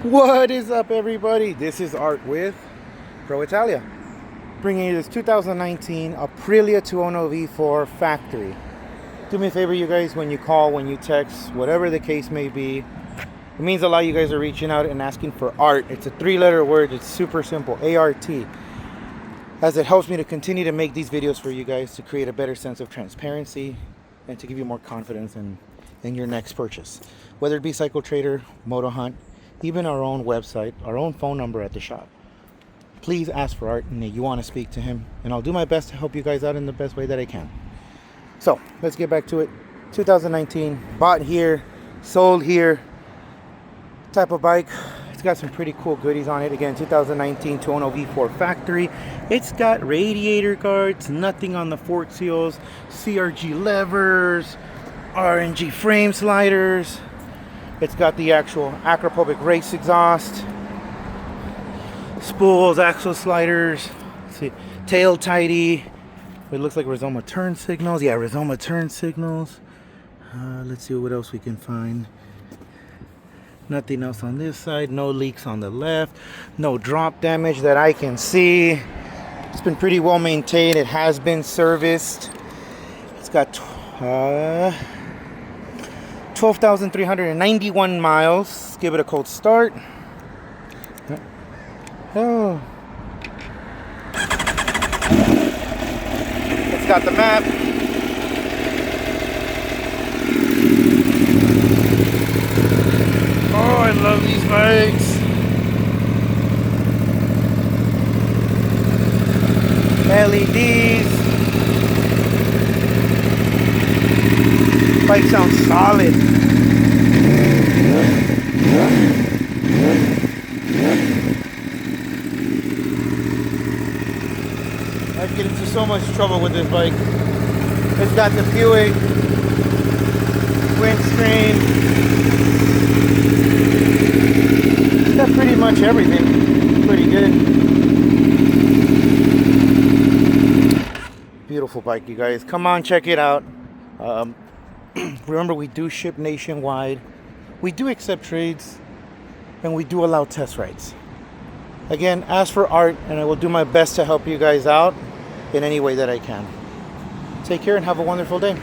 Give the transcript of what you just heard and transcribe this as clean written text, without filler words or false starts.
What is up, everybody? This is Art with Pro Italia, bringing you this 2019 Aprilia Tuono V4 factory. Do me a favor, you guys, when you call, when you text, whatever the case may be, it means a lot. You guys are reaching out and asking for art. It's a three-letter word. It's super simple, A-R-T, as it helps me to continue to make these videos for you guys to create a better sense of transparency and to give you more confidence in your next purchase, whether it be Cycle Trader, Moto Hunt, even our own website, our own phone number at the shop. Please ask for Art, and you want to speak to him, and I'll do my best to help you guys out in the best way that I can. So let's get back to it. 2019, bought here, sold here type of bike. It's got some pretty cool goodies on it. Again, 2019 Tuono V4 factory. It's got radiator guards, nothing on the fork seals, CRG levers, RNG frame sliders. It's got the actual acropobic race exhaust, spools, axle sliders, let's see, tail tidy. It looks like Rizoma turn signals. Yeah, Rizoma turn signals. Let's see what else we can find. Nothing else on this side. No leaks on the left. No drop damage that I can see. It's been pretty well maintained. It has been serviced. It's got 12,391 miles. Let's give it a cold start. Oh. It's got the map. Oh, I love these bikes. LEDs. Bike sounds solid. I get into so much trouble with this bike. It's got the Buick windscreen. It's got pretty much everything. Pretty good. Beautiful bike, you guys. Come on, check it out. Remember, we do ship nationwide. We do accept trades, and we do allow test rides. Again, ask for Art, and I will do my best to help you guys out in any way that I can. Take care and have a wonderful day.